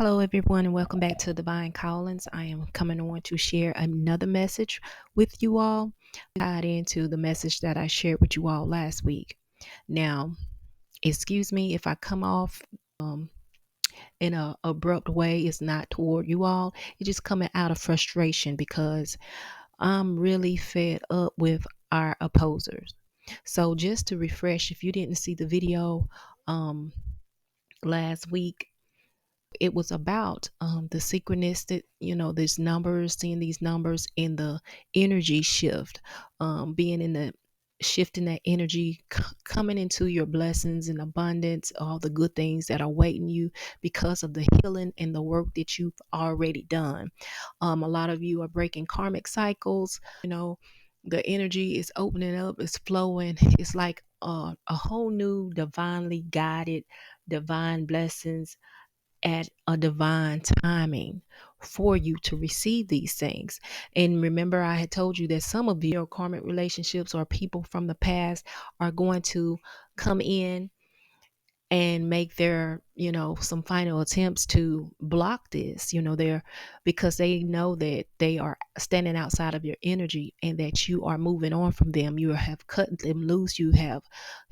Hello, everyone, and welcome back to Divine Callings. I am coming on to share another message with you all, tied into the message that I shared with you all last week. Now, excuse me if I come off in a abrupt way. It's not toward you all. It's just coming out of frustration because I'm really fed up with our opposers. So, just to refresh, if you didn't see the video last week, it was about the synchronistic, these numbers, seeing these numbers in the energy shift, being in the shifting that energy, coming into your blessings and abundance, all the good things that are waiting you because of the healing and the work that you've already done. A lot of you are breaking karmic cycles. The energy is opening up, it's flowing. It's like a whole new divinely guided divine blessings at a divine timing for you to receive these things. And remember, I had told you that some of your karmic relationships or people from the past are going to come in and make their, some final attempts to block this, they're because they know that they are standing outside of your energy and that you are moving on from them. You have cut them loose. You have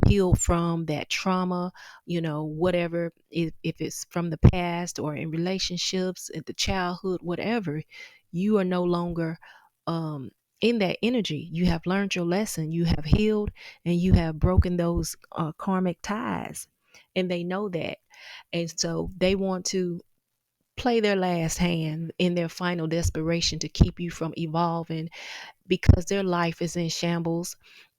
healed from that trauma, whatever, if it's from the past or in relationships, in the childhood, whatever, you are no longer in that energy. You have learned your lesson, you have healed, and you have broken those karmic ties, and they know that. And so they want to play their last hand in their final desperation to keep you from evolving, because their life is in shambles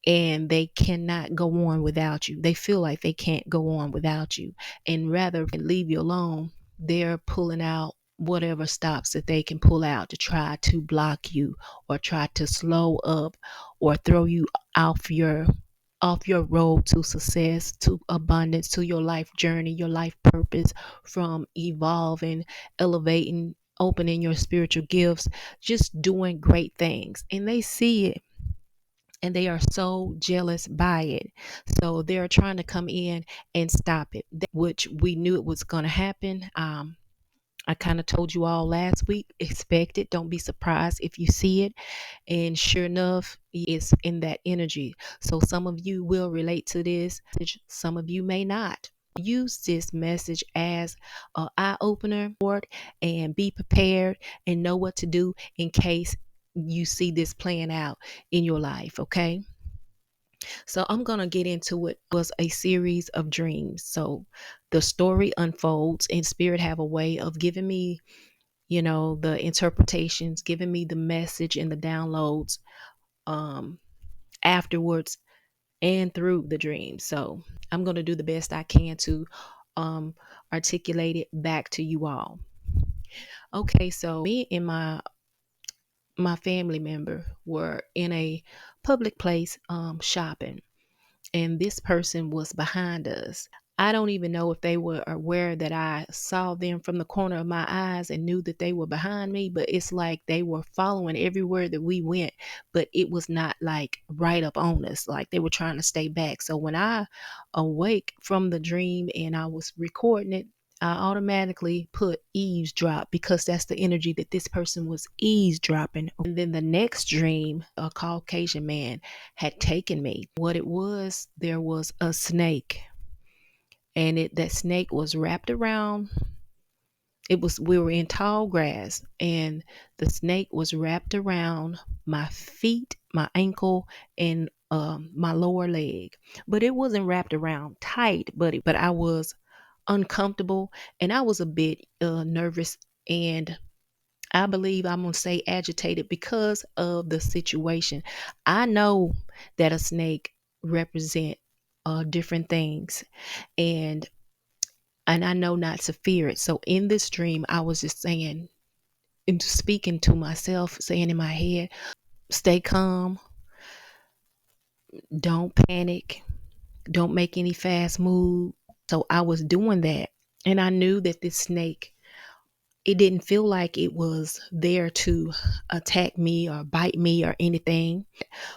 and they cannot go on without you. They feel like they can't go on without you, and rather than leave you alone, they're pulling out whatever stops that they can pull out to try to block you or try to slow up or throw you off your road to success, to abundance, to your life journey, your life purpose, from evolving, elevating, opening your spiritual gifts, just doing great things. And they see it and they are so jealous by it. So they're trying to come in and stop it, which we knew it was going to happen. I kind of told you all last week, expect it. Don't be surprised if you see it. And sure enough, it's in that energy. So some of you will relate to this, some of you may not. Use this message as an eye opener and be prepared and know what to do in case you see this playing out in your life. Okay. So I'm going to get into it. It was a series of dreams. So the story unfolds, and spirit have a way of giving me, the interpretations, giving me the message and the downloads um, afterwards and through the dream. So I'm going to do the best I can to articulate it back to you all. Okay, so me and my family member were in a public place shopping, and this person was behind us. I don't even know if they were aware that I saw them from the corner of my eyes and knew that they were behind me, but it's like they were following everywhere that we went, but it was not like right up on us, like they were trying to stay back. So when I awake from the dream and I was recording it, I automatically put eavesdrop because that's the energy that this person was eavesdropping. And then the next dream, a Caucasian man had taken me. What it was, there was a snake, and that snake was wrapped around. We were in tall grass, and the snake was wrapped around my feet, my ankle, and my lower leg. But it wasn't wrapped around tight, but I was uncomfortable, and I was a bit nervous, and I believe I'm going to say agitated because of the situation. I know that a snake represent different things, and I know not to fear it. So in this dream, I was just saying and speaking to myself, saying in my head, stay calm, don't panic, don't make any fast move. So I was doing that, and I knew that this snake, it didn't feel like it was there to attack me or bite me or anything.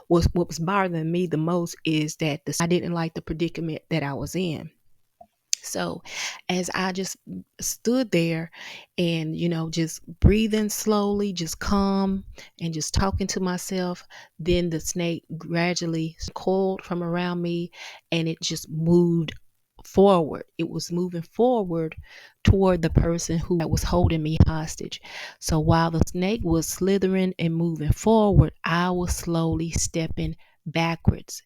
What was bothering me the most is that I didn't like the predicament that I was in. So as I just stood there and, just breathing slowly, just calm and just talking to myself, then the snake gradually coiled from around me and it just moved forward. It was moving forward toward the person who was holding me hostage. So while the snake was slithering and moving forward, I was slowly stepping backwards.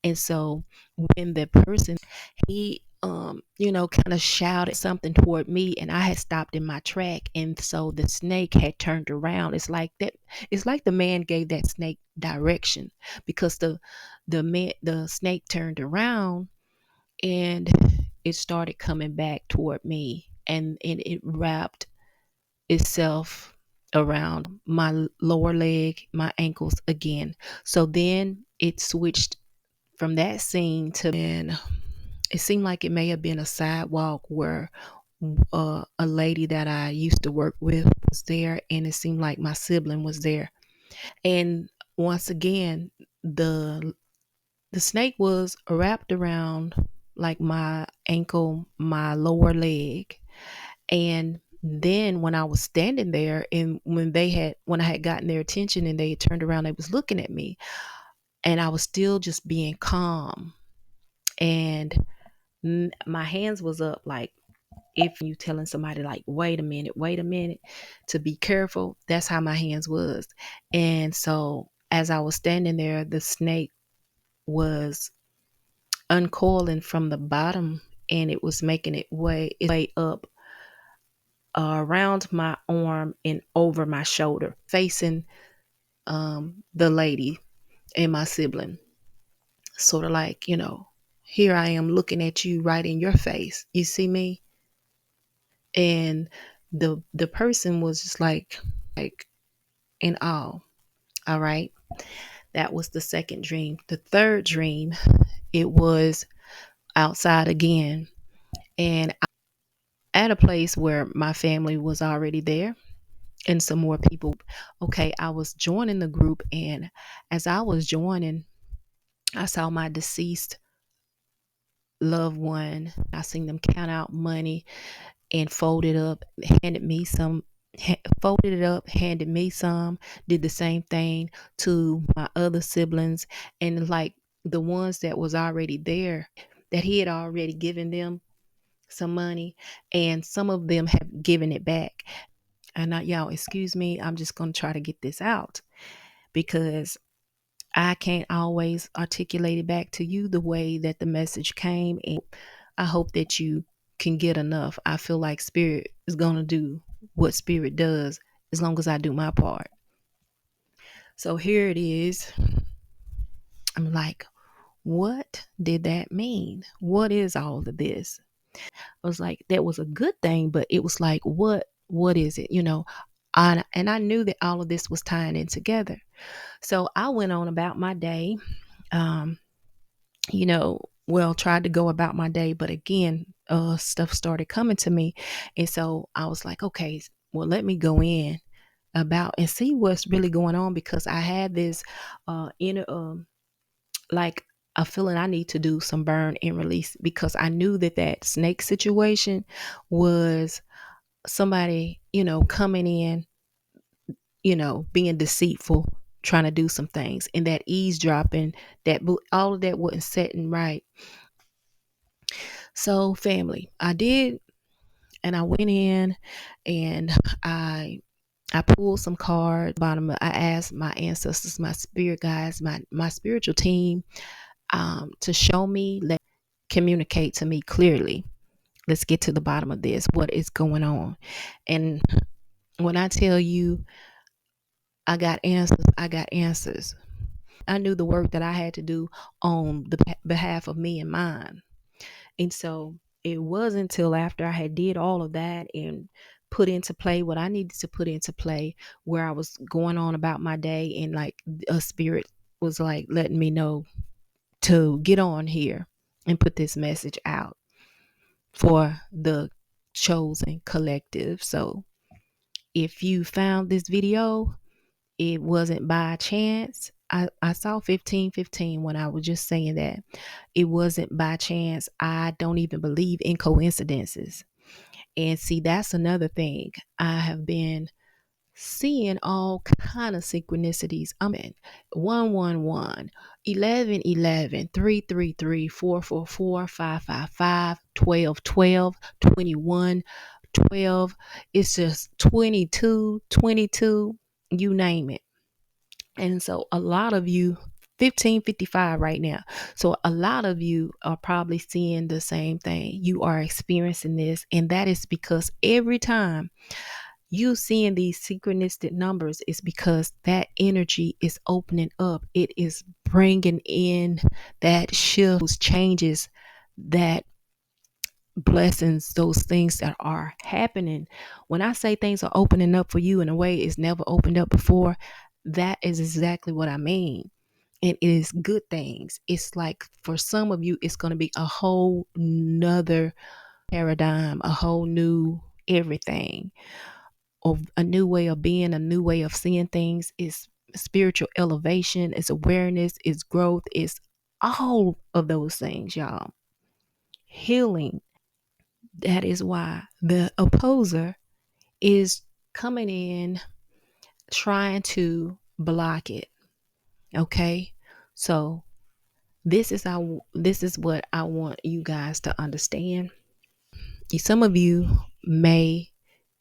And so when the person, he kind of shouted something toward me, and I had stopped in my track, and so the snake had turned around. It's like the man gave that snake direction, because the snake turned around and it started coming back toward me, and it wrapped itself around my lower leg, my ankles again. So then it switched from that scene to, and it seemed like it may have been a sidewalk where a lady that I used to work with was there, and it seemed like my sibling was there. And once again, the snake was wrapped around like my ankle, my lower leg. And then when I was standing there, and when I had gotten their attention and they had turned around, they was looking at me, and I was still just being calm. And my hands was up, like if you telling somebody like, wait a minute, to be careful. That's how my hands was. And so as I was standing there, the snake was uncoiling from the bottom, and it was making its way up around my arm and over my shoulder, facing the lady and my sibling. Sort of like, here I am looking at you right in your face. You see me? And the person was just like in awe. All right. That was the second dream. The third dream, it was outside again, and at a place where my family was already there and some more people. Okay, I was joining the group, and as I was joining, I saw my deceased loved one. I seen them count out money and folded up, handed me some, folded it up, handed me some, did the same thing to my other siblings, and like the ones that was already there, that he had already given them some money, and some of them have given it back. And y'all, excuse me, I'm just going to try to get this out, because I can't always articulate it back to you the way that the message came. And I hope that you can get enough. I feel like spirit is going to do what spirit does as long as I do my part. So here it is. I'm like, what did that mean? What is all of this? I was like, that was a good thing, but it was like, what is it? And I knew that all of this was tying in together. So I went on about my day. Um, tried to go about my day, but again, stuff started coming to me. And so I was like, okay, well, let me go in about and see what's really going on, because I had this inner, like a feeling I need to do some burn and release, because I knew that snake situation was somebody, coming in, being deceitful, trying to do some things, and that eavesdropping, all of that wasn't setting right. So family, I did, and I went in, and I pulled some cards. I asked my ancestors, my spirit guides, my spiritual team, to show me, communicate to me clearly. Let's get to the bottom of this. What is going on? And when I tell you I got answers, I got answers. I knew the work that I had to do on the behalf of me and mine. And so it wasn't until after I had did all of that and put into play what I needed to put into play, where I was going on about my day, and like a spirit was like letting me know to get on here and put this message out for the chosen collective. So if you found this video, it wasn't by chance. I saw 1515 when I was just saying that. It wasn't by chance. I don't even believe in coincidences. And see, that's another thing. I have been seeing all kind of synchronicities. I'm in 111, 1111, 333, 444, 555, 1212, 21, 12. It's just 22, 22, you name it. And so a lot of you, 1555 right now. So a lot of you are probably seeing the same thing. You are experiencing this. And that is because every time you seeing these synchronistic numbers is because that energy is opening up. It is bringing in that shift, those changes, that blessings, those things that are happening. When I say things are opening up for you in a way it's never opened up before, that is exactly what I mean. And it is good things. It's like for some of you, it's going to be a whole nother paradigm, a whole new everything, or a new way of being, a new way of seeing things. Is spiritual elevation, is awareness, is growth, is all of those things, y'all. Healing. That is why the opposer is coming in trying to block it. Okay. So this is what I want you guys to understand. Some of you may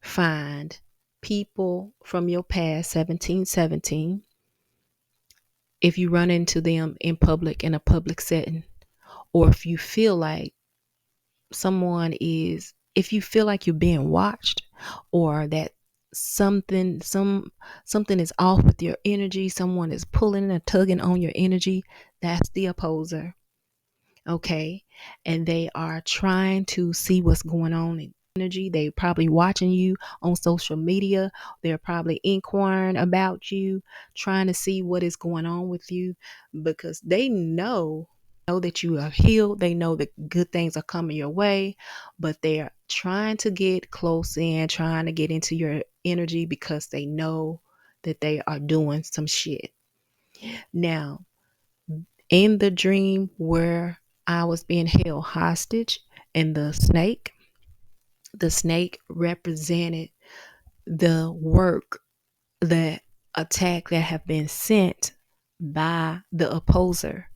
find people from your past 1717 if you run into them in public, in a public setting, or if you feel like someone is, if you feel like you're being watched, or that something is off with your energy, someone is pulling and tugging on your energy, that's the opposer. Okay. And they are trying to see what's going on in energy. They probably watching you on social media. They're probably inquiring about you, trying to see what is going on with you, because they know that you are healed. They know that good things are coming your way, but they're trying to get close in, trying to get into your energy because they know that they are doing some shit. Now, in the dream where I was being held hostage, and the snake represented the work, the attack that have been sent by the opposer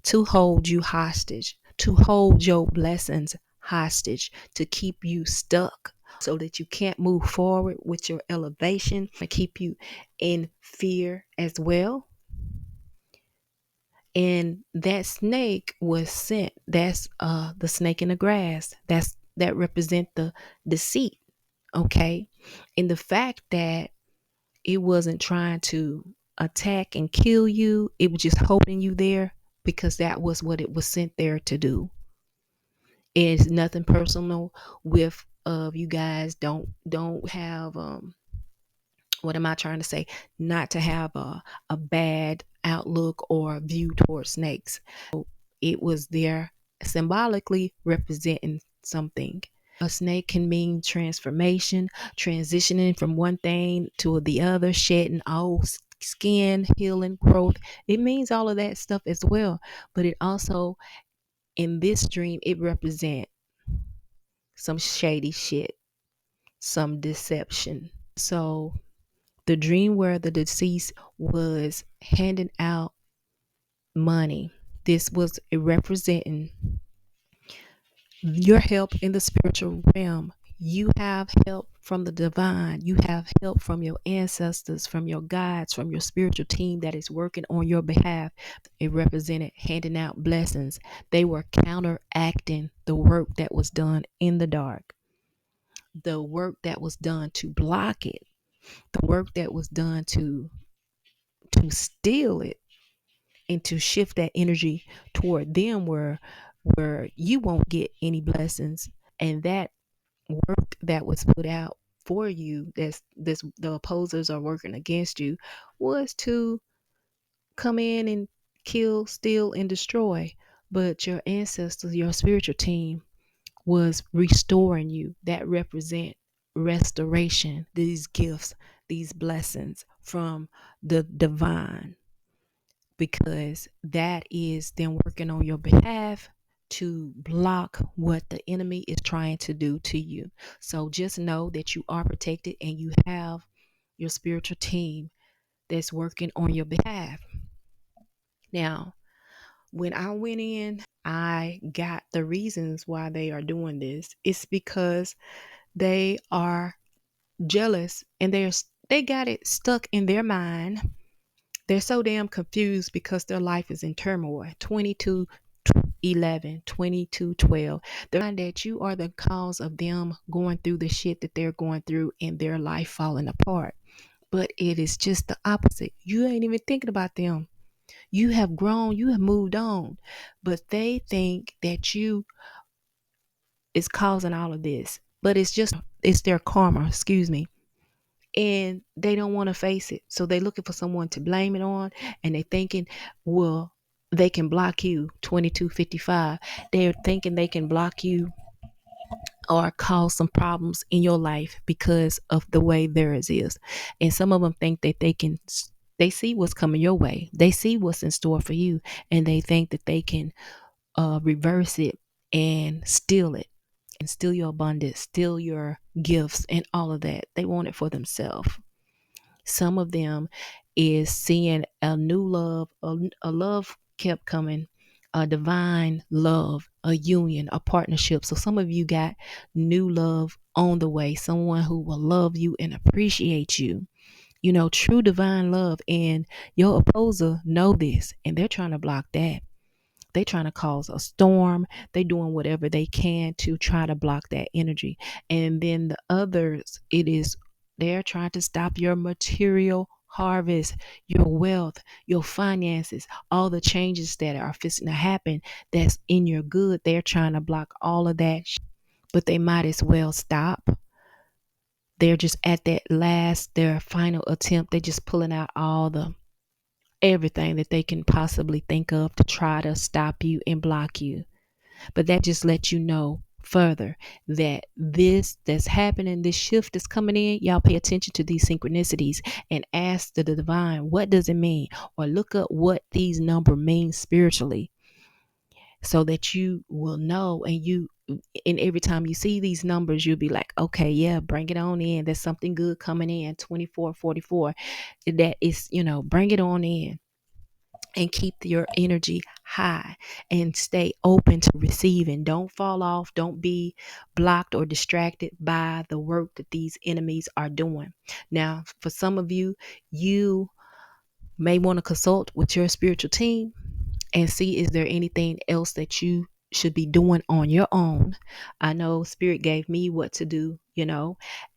to hold you hostage, to hold your blessings hostage, to keep you stuck so that you can't move forward with your elevation, to keep you in fear as well. And that snake was sent. That's the snake in the grass. That represent the deceit. Okay. And the fact that it wasn't trying to attack and kill you, it was just holding you there because that was what it was sent there to do. It's nothing personal with you guys don't have what am I trying to say? Not to have a bad outlook or view towards snakes. It was there symbolically representing something. A snake can mean transformation, transitioning from one thing to the other, shedding old skin, healing, growth. It means all of that stuff as well. But it also, in this dream, it represents some shady shit, some deception. So the dream where the deceased was handing out money, this was representing your help in the spiritual realm. You have help from the divine. You have help from your ancestors, from your guides, from your spiritual team that is working on your behalf. It represented handing out blessings. They were counteracting the work that was done in the dark, the work that was done to block it, the work that was done to steal it and to shift that energy toward them where you won't get any blessings. And that work that was put out for you, that's this the opposers are working against you, was to come in and kill, steal, and destroy. But your ancestors, your spiritual team, was restoring you. That represent restoration, these gifts, these blessings from the divine. because that is them working on your behalf to block what the enemy is trying to do to you. So just know that you are protected and you have your spiritual team that's working on your behalf. Now, when I went in, I got the reasons why they are doing this. It's because they are jealous and they got it stuck in their mind. They're so damn confused because their life is in turmoil. 22:11, 22:12. They're not that you are the cause of them going through the shit that they're going through and their life falling apart. But it is just the opposite. You ain't even thinking about them. You have grown, you have moved on. But they think that you is causing all of this. But it's their karma, excuse me. And they don't want to face it. So they're looking for someone to blame it on, and they're thinking, well, they can block you. 22:55. They're thinking they can block you or cause some problems in your life because of the way theirs is. And some of them think that they see what's coming your way. They see what's in store for you, and they think that they can reverse it and steal it and steal your abundance, steal your gifts and all of that. They want it for themselves. Some of them is seeing a new love, a love kept coming, a divine love, a union, a partnership. So some of you got new love on the way, someone who will love you and appreciate you. You know, true divine love. And your opposer know this, and they're trying to block that. They trying to cause a storm. They doing whatever they can to try to block that energy. And then the others, they're trying to stop your material harvest, your wealth, your finances, all the changes that are fixing to happen that's in your good. They're trying to block all of that, but they might as well stop. They're just at their final attempt. They're just pulling out all the everything that they can possibly think of to try to stop you and block you. But that just lets you know further that this that's happening, this shift that's coming in, y'all pay attention to these synchronicities and ask the divine, what does it mean? Or look up what these numbers mean spiritually, so that you will know. And every time you see these numbers, you'll be like, okay, yeah, bring it on in. There's something good coming in. 24:44. That is, bring it on in. And keep your energy high and stay open to receiving. Don't fall off. Don't be blocked or distracted by the work that these enemies are doing. Now, for some of you, you may want to consult with your spiritual team and see, is there anything else that you should be doing on your own? I know Spirit gave me what to do,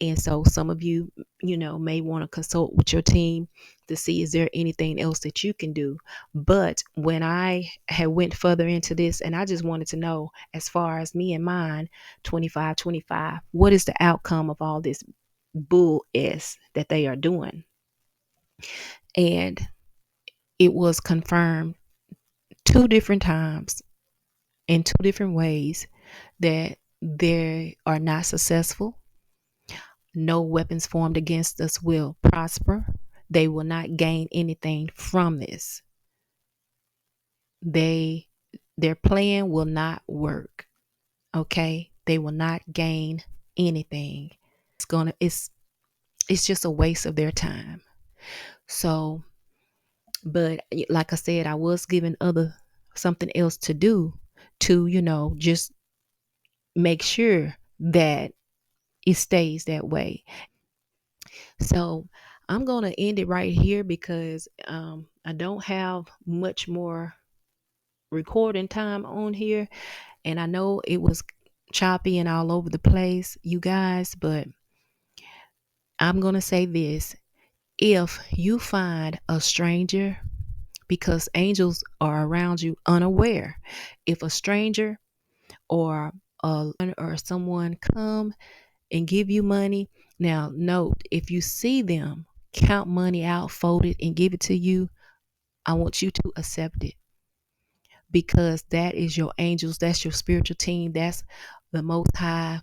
and so some of you, may want to consult with your team to see, is there anything else that you can do? But when I had went further into this, and I just wanted to know, as far as me and mine, 25, what is the outcome of all this bull s that they are doing? And it was confirmed 2 different times in 2 different ways that they are not successful. No weapons formed against us will prosper. They will not gain anything from this. Their plan will not work. Okay? They will not gain anything. It's just a waste of their time. So, but like I said, I was given something else to do to, just make sure that it stays that way. So I'm going to end it right here because I don't have much more recording time on here. And I know it was choppy and all over the place, you guys, but I'm going to say this. If you find a stranger, because angels are around you unaware, if a stranger or someone come and give you money, now note, if you see them count money out, fold it, and give it to you, I want you to accept it, because that is your angels, that's your spiritual team, that's the Most High,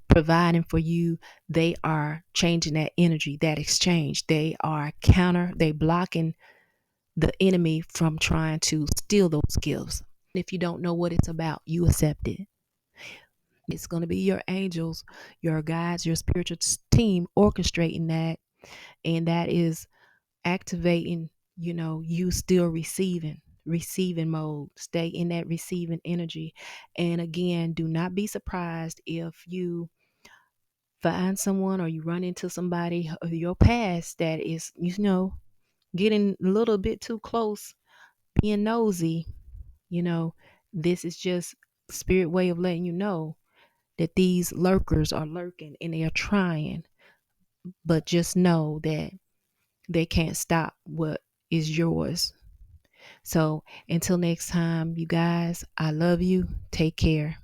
providing for you. They are changing that energy, that exchange. They blocking the enemy from trying to steal those gifts. If you don't know what it's about, you accept it. It's going to be your angels, your guides, your spiritual team orchestrating that. And that is activating, you still receiving mode. Stay in that receiving energy. And again, do not be surprised if you find someone or you run into somebody of your past that is, getting a little bit too close, being nosy. you know this is just spirit way of letting you know that these lurkers are lurking and they are trying, but just know that they can't stop what is yours. So until next time, you guys, I love you. Take care.